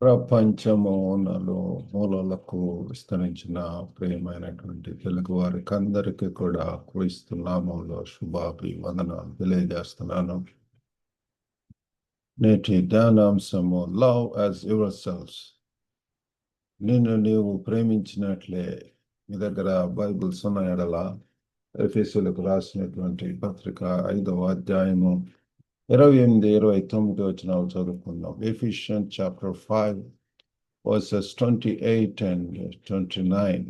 ప్రపంచము మూలలకు విస్తరించిన ప్రియమైనటువంటి తెలుగు వారికి అందరికీ కూడా క్రీస్తు నామంలో శుభాభివందనాలు తెలియజేస్తున్నాను. నేటి ధ్యానాంశము లవ్ యాజ్ యువర్ సెల్ఫ్స్. నిన్ను నీవు ప్రేమించినట్లే. మీ దగ్గర బైబిల్స్ ఉన్న ఎడల ఎఫెసీయులకు రాసినటువంటి పత్రిక 5వ అధ్యాయము 28, 29 వచనాలు చదువుకుందాం. Ephesians chapter 5 verses 28 and 29.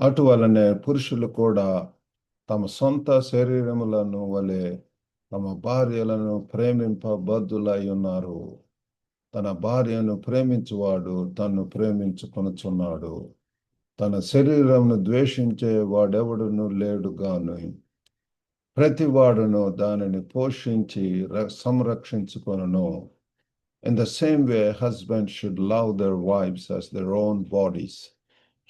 అటువలనే పురుషులు కూడా తమ సొంత శరీరములను వలె తమ భార్యలను ప్రేమింపబద్ధులై ఉన్నారు. తన భార్యను ప్రేమించువాడు తన్ను ప్రేమించుకొనుచున్నాడు. తన శరీరమును ద్వేషించే వాడెవడును లేడు గాని ప్రతివాడును దానిని పోషించి సంరక్షించుకొనును. In the same way, husbands should love their wives as their own bodies.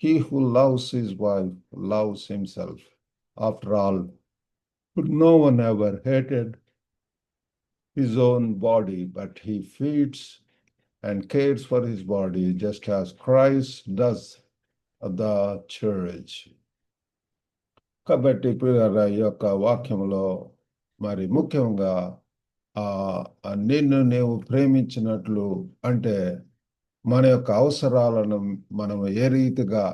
He who loves his wife loves himself. After all, no one ever hated his own body, but he feeds and cares for his body, just as Christ does the church. కాబట్టి ప్రియులారా, ఈ యొక్క వాక్యంలో మరి ముఖ్యంగా నిన్ను నీవు ప్రేమించినట్లు అంటే మన యొక్క అవసరాలను మనం ఏ రీతిగా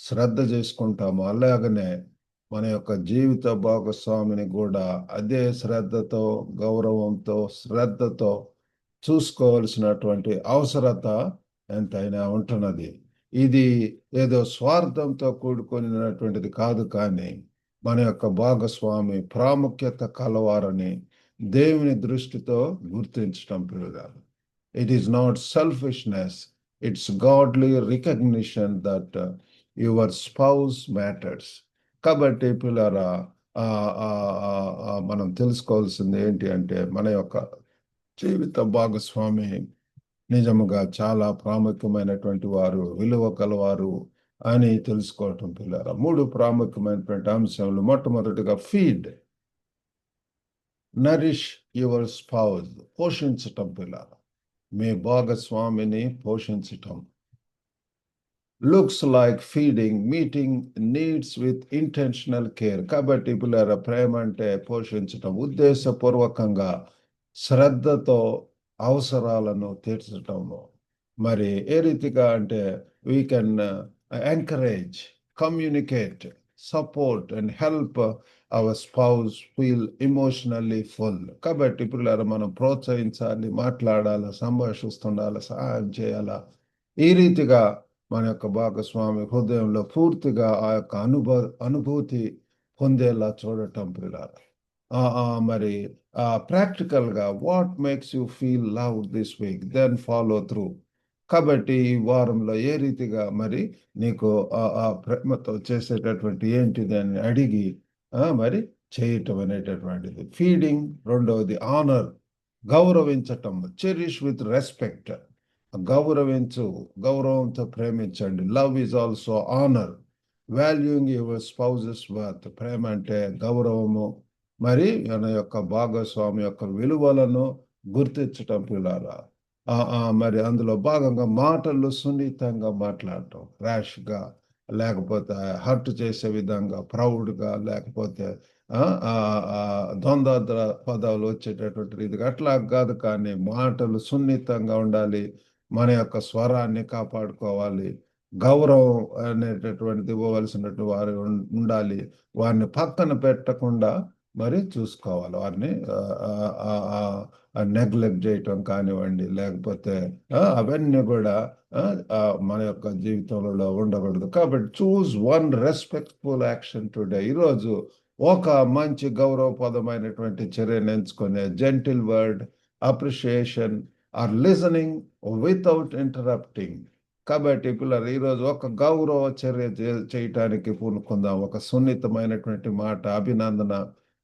శ్రద్ధ చేసుకుంటామో అలాగనే మన యొక్క జీవిత భాగస్వామిని కూడా అదే శ్రద్ధతో, గౌరవంతో, శ్రద్ధతో చూసుకోవలసినటువంటి అవసరత ఎంతైనా ఉంటున్నది. ఇది ఏదో స్వార్థంతో కూడుకొనినటువంటిది కాదు, కానీ మన యొక్క భాగస్వామి ప్రాముఖ్యత కలవారని దేవుని దృష్టితో గుర్తించటం పిల్లలు. It is not selfishness, it's godly recognition that your spouse matters. కాబట్టి పిల్లరా, మనం తెలుసుకోవాల్సింది ఏంటి అంటే మన యొక్క జీవిత భాగస్వామి నిజముగా చాలా ప్రాముఖ్యమైనటువంటి వారు, విలువ కలవారు అని తెలుసుకోవటం పిల్లరా. 3 ప్రాముఖ్యమైనటువంటి అంశాలు. మొట్టమొదటిగా ఫీడ్, నరిష్ యువర్ స్పౌజ్, పోషించటం పిల్లల, మీ భాగస్వామిని పోషించటం. Looks like feeding, meeting needs with intentional care. కాబట్టి పిల్లల, ప్రేమ అంటే పోషించటం, ఉద్దేశపూర్వకంగా శ్రద్ధతో అవసరాలను తీర్చటము. మరి ఏ రీతిగా అంటే we can encourage, communicate, support and help our spouse feel emotionally full. కాబట్టి పిల్లలు, మనం ప్రోత్సహించాలి, మాట్లాడాలి, సంభాషిస్తుండాలి, సహాయం చేయాలా. ఈ రీతిగా మన యొక్క భాగస్వామి హృదయంలో పూర్తిగా ఆ యొక్క అనుభూతి పొందేలా చూడటం పిల్లలు. మరి ప్రాక్టికల్గా what makes you feel love this week, then follow through. కాబట్టి ఈ వారంలో ఏ రీతిగా మరి నీకు ప్రేమతో చేసేటటువంటి ఏంటిది అని అడిగి మరి చేయటం అనేటటువంటిది. ఫీడింగ్. రెండవది ఆనర్, గౌరవించటం. చెరిష్ విత్ రెస్పెక్ట్, గౌరవంతో ప్రేమించండి. Love is also honour, valuing your spouse's worth. ప్రేమ అంటే గౌరవము, మరి మన యొక్క భాగస్వామి యొక్క విలువలను గుర్తించటం పిల్లారా. మరి అందులో భాగంగా మాటలు సున్నితంగా మాట్లాడటం, ర్యాష్గా, లేకపోతే హర్ట్ చేసే విధంగా, ప్రౌడ్గా, లేకపోతే ద్వంద్వ పదాలు వచ్చేటటువంటి రీతిగా అట్లా కాదు, కానీ మాటలు సున్నితంగా ఉండాలి. మన యొక్క స్వరాన్ని కాపాడుకోవాలి. గౌరవం అనేటటువంటిది ఇవ్వవలసినటువంటి వారు ఉండాలి. వారిని పక్కన పెట్టకుండా మరి చూసుకోవాలి. వారిని నెగ్లెక్ట్ చేయటం కానివ్వండి, లేకపోతే అవన్నీ కూడా మన యొక్క జీవితంలో ఉండకూడదు. కాబట్టి choose one respectful action today. ఈరోజు ఒక మంచి గౌరవపదమైనటువంటి చర్యను ఎంచుకునే, gentle word, appreciation or listening without interrupting. కాబట్టి పిల్లలు, ఈరోజు ఒక గౌరవ చర్య చేయటానికి పూనుకుందాం. ఒక సున్నితమైనటువంటి మాట, అభినందన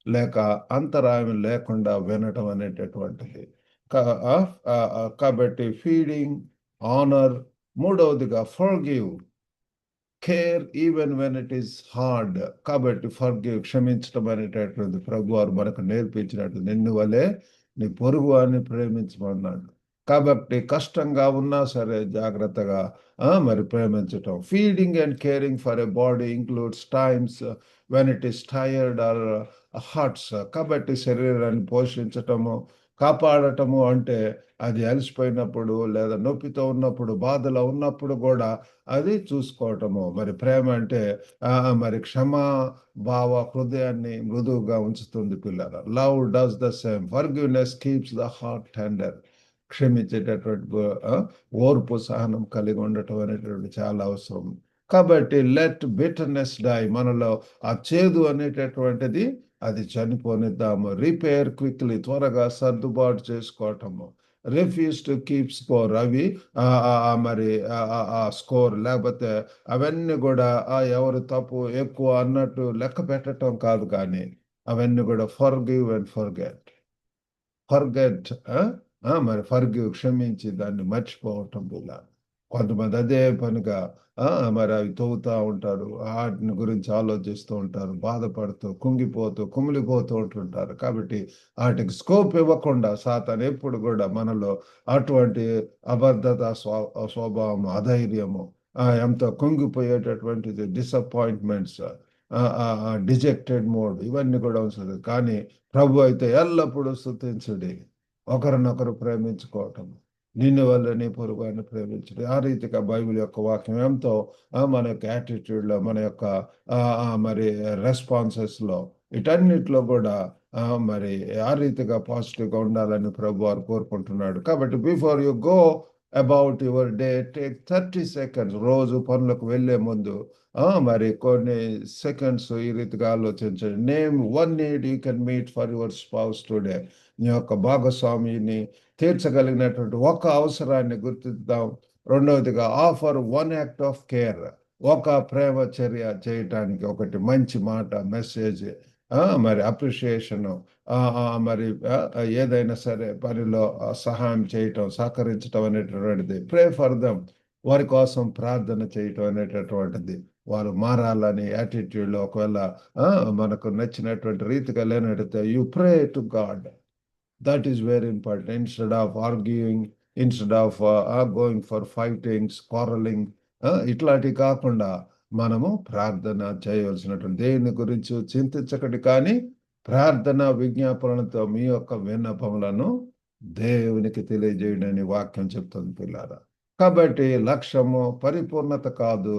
లేక అంతరాయం లేకుండా వినటం అనేటటువంటిది. కాబట్టి ఫీడింగ్, ఆనర్. మూడవదిగా forgive, care even when it is hard. కాబట్టి ఫర్గివ్, క్షమించడం అనేటటువంటి ప్రభు వారు మనకు నేర్పించినట్టు, నిన్ను వలే నీ పొరుగు అని ప్రేమించమన్నాడు. కాబట్టి కష్టంగా ఉన్నా సరే జాగ్రత్తగా మరి ప్రేమించటం. Feeding and caring for a body includes times when it is tired or hurts. కాబట్టి శరీరాన్ని పోషించటము, కాపాడటము అంటే అది అలసిపోయినప్పుడు లేదా నొప్పితో ఉన్నప్పుడు, బాధలో ఉన్నప్పుడు కూడా అది చూసుకోవటము. మరి ప్రేమ అంటే మరి క్షమా భావ హృదయాన్ని మృదువుగా ఉంచుతుంది పిల్లల. Love does the same. Forgiveness keeps the heart tender. క్షమించేటటువంటి ఓర్పు సహనం కలిగి ఉండటం అనేటువంటి చాలా అవసరం. కాబట్టి లెట్ బిటర్నెస్ డై. మనలో ఆ చేదు అనేటటువంటిది అది చనిపోనిద్దాము. Repair quickly. త్వరగా సర్దుబాటు చేసుకోవటము. Refuse to keep score. అవి మరి ఆ స్కోర్ లేకపోతే అవన్నీ కూడా ఎవరు తప్పు ఎక్కువ అన్నట్టు లెక్క పెట్టడం కాదు, కానీ అవన్నీ కూడా ఫర్గివ్ అండ్ ఫర్గెట్. ఫర్గెట్ మరి ఫర్గివ్ క్షమించి దాన్ని మర్చిపోవటం ఇలా. కొంతమంది అదే పనిగా మరి అవి తవ్వుతూ ఉంటారు, వాటిని గురించి ఆలోచిస్తూ ఉంటారు, బాధపడుతూ కుంగిపోతూ కుమిలిపోతూ ఉంటుంటారు. కాబట్టి వాటికి స్కోప్ ఇవ్వకుండా సాతాను ఎప్పుడు కూడా మనలో అటువంటి అబద్ధత స్వభావం, అధైర్యము, ఎంతో కుంగిపోయేటటువంటిది, డిసప్పాయింట్మెంట్స్, డిజెక్టెడ్ మోడ్, ఇవన్నీ కూడా ఉంటుంది. కానీ ప్రభు అయితే ఎల్లప్పుడూ స్తుతించుడి, ఒకరినొకరు ప్రేమించుకోవటం, నిన్ను వల్ల నీ పొరుగువారిని ప్రేమించడం. ఆ రీతిగా బైబిల్ యొక్క వాక్యం ఎంతో మన యొక్క యాటిట్యూడ్లో, మన యొక్క మరి రెస్పాన్సెస్లో, వీటన్నిటిలో కూడా మరి ఆ రీతిగా పాజిటివ్గా ఉండాలని ప్రభు వారు కోరుకుంటున్నాడు. కాబట్టి before you go about your day, take 30 seconds. రోజు పనులకు వెళ్లే ముందు మరి కొన్ని సెకండ్స్ ఈ రీతిగా ఆలోచించండి. Name one need you can meet for your spouse today. నీ యొక్క భాగస్వామిని తీర్చగలిగినటువంటి ఒక అవసరాన్ని గుర్తిద్దాం. రెండవదిగా offer one act of care. ఒక ప్రేమ చర్య చేయటానికి, ఒకటి మంచి మాట, మెసేజ్, మరి అప్రిషియేషన్, మరి ఏదైనా సరే పనిలో సహాయం చేయటం, సహకరించటం అనేటటువంటిది. Pray for them. వారి కోసం ప్రార్థన చేయటం అనేటటువంటిది. వారు మారాలని యాటిట్యూడ్లో ఒకవేళ మనకు నచ్చినటువంటి రీతిగా లేనట్టయితే you pray to God. That is very important. Instead of arguing, instead of going for fightings, quarreling, ఇట్లాంటివి కాకుండా మనము ప్రార్థన చేయవలసినటువంటి, దేని గురించి చింతించకండి, కానీ ప్రార్థన విజ్ఞాపనలతో మీ యొక్క విన్నపములను దేవునికి తెలియజేయడని వాక్యం చెప్తుంది పిల్లారా. కాబట్టి లక్ష్యము పరిపూర్ణత కాదు,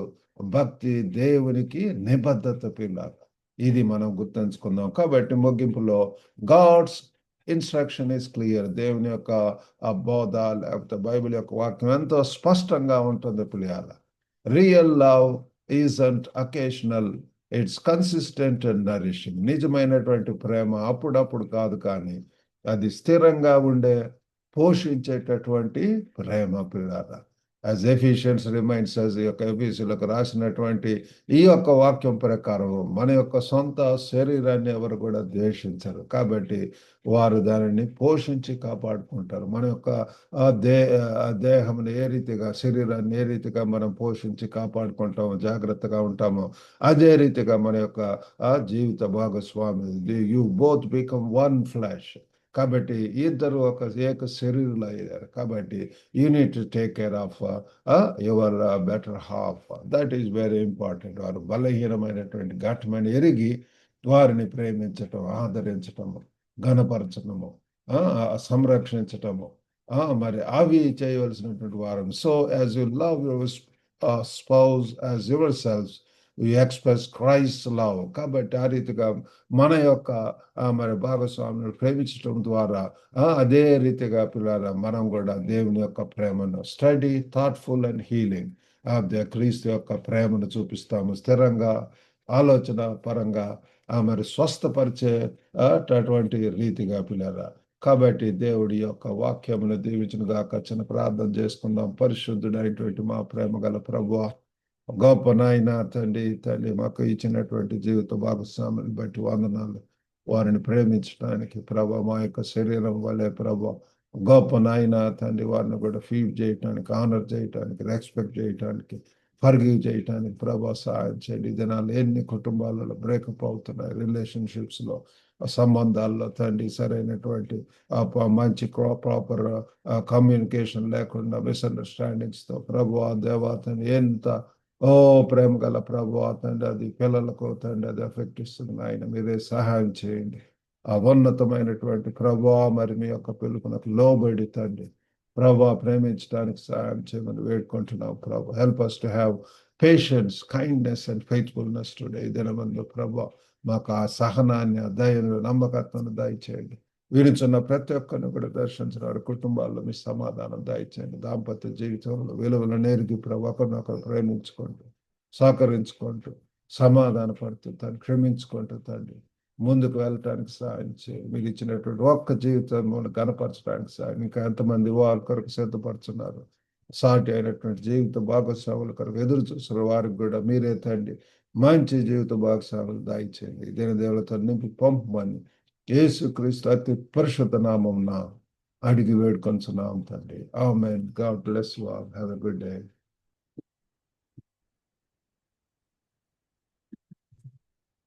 భక్తి దేవునికి నిబద్ధత పిల్లారా. ఇది మనం గుర్తుంచుకుందాం. కాబట్టి ముగింపులో గాడ్స్ ఇన్స్ట్రక్షన్ ఈస్ క్లియర్. దేవుని యొక్క బోధ లేకపోతే బైబిల్ యొక్క వాక్యం ఎంతో స్పష్టంగా ఉంటుంది పిల్లల. Real love isn't occasional, it's consistent and nourishing. నిజమైనటువంటి ప్రేమ అప్పుడప్పుడు కాదు, కానీ అది స్థిరంగా ఉండే, పోషించేటటువంటి ప్రేమ పిల్లల. యాజ్ ఎఫిషియన్స్ రిమైండ్స్ అస్, ఈ యొక్క ఎఫీసీలకు రాసినటువంటి ఈ యొక్క వాక్యం ప్రకారం మన యొక్క సొంత శరీరాన్ని ఎవరు కూడా ద్వేషించరు. కాబట్టి వారు దానిని పోషించి కాపాడుకుంటారు. మన యొక్క దేహంని ఏ రీతిగా, శరీరాన్ని ఏ రీతిగా మనం పోషించి కాపాడుకుంటామో, జాగ్రత్తగా ఉంటామో, అదే రీతిగా మన యొక్క జీవిత భాగస్వామి, you both become one flash. కాబట్టి ఇద్దరు ఏక శరీరులు అయ్యారు. కాబట్టి you need to take care of your better half. That is very important. వారు బలహీనమైనటువంటి ఘట్టమని ఎరిగి వారిని ప్రేమించటం, ఆదరించటము, ఘనపరచటము, సంరక్షించటము, మరి అవి చేయవలసినటువంటి వారం. So as you love your spouse as your selfs, you express Christ love. కాబట్టి ఆ రీతిగా మన యొక్క మరి భాగస్వామిని ప్రేమించడం ద్వారా అదే రీతిగా పిల్లల మనం కూడా దేవుని యొక్క ప్రేమను స్టడీ, థాట్ఫుల్ అండ్ హీలింగ్ క్రీస్తు యొక్క ప్రేమను చూపిస్తాము. స్థిరంగా, ఆలోచన పరంగా మరి స్వస్థపరిచే అటువంటి రీతిగా పిల్లల. కాబట్టి దేవుడి యొక్క వాక్యమును దీవించిన గాక. చిన్న ప్రార్థన చేసుకుందాం. పరిశుద్ధుడైనటువంటి మా ప్రేమ గల ప్రభువా, గొప్ప నాయన తండ్రి, మాకు ఇచ్చినటువంటి జీవిత భాగస్వామిని బట్టి వందనాలు. వారిని ప్రేమించడానికి ప్రభా, మా యొక్క శరీరం వల్లే ప్రభా, గొప్ప నాయన తండ్రి, వారిని కూడా ఫీడ్ చేయటానికి, ఆనర్ చేయటానికి, రెస్పెక్ట్ చేయటానికి, ఫర్గివ్ చేయటానికి ప్రభా సహాయం చేయండి. ఈ దినాలు ఎన్ని కుటుంబాలలో బ్రేకప్ అవుతున్నాయి, రిలేషన్షిప్స్లో సంబంధాల్లో తండ్రి సరైనటువంటి మంచి ప్రాపర్ కమ్యూనికేషన్ లేకుండా మిస్అండర్స్టాండింగ్స్తో ప్రభు దేవా తండ్రి ఎంత ప్రేమ గల ప్రభు తండ్రి అది పిల్లలకు తండ్రి అది ఎఫెక్ట్ ఇస్తుంది ఆయన మీరే సహాయం చేయండి. ఆ ఉన్నతమైనటువంటి ప్రభు మరి మీ యొక్క పిలుపునకు లోబడి తండ్రి ప్రభు ప్రేమించడానికి సహాయం చేయమని వేడుకుంటున్నాం ప్రభు. Help us to have patience, kindness and faithfulness today. దినమందు ప్రభు మాకు ఆ సహనాన్ని, ఆ దయను, నమ్మకత్వాన్ని దయచేయండి. వీరించున్న ప్రతి ఒక్కరిని కూడా దర్శించిన వారి కుటుంబాల్లో మీ సమాధానం దయచేయండి. దాంపత్య జీవితంలో విలువలు నేరుగి ప్రభు ఒకరినొకరు ప్రేమించుకుంటూ, సహకరించుకుంటూ, సమాధాన పడుతూ తండ్రి క్షమించుకుంటూ తండ్రి ముందుకు వెళ్ళటానికి సహాయం చేయండి. మీరు ఇచ్చినటువంటి ఒక్క జీవితం గణపరచడానికి సహాయం. ఇంకా ఎంతమంది వారి కొరకు సిద్ధపడుతున్నారు, సాటి అయినటువంటి జీవిత భాగస్వాముల కొరకు ఎదురు చూస్తున్న వారికి కూడా మీరే తండ్రి మంచి జీవిత భాగస్వాములు దయచేయండి. దినదేవులతో నింపి పంపమని యేసుక్రీస్తు అతి పరిశుద్ధ నామమున అడిగి వేడుకొంచున్నాం తండ్రి. ఆమేన్. God bless you all. Have a good day.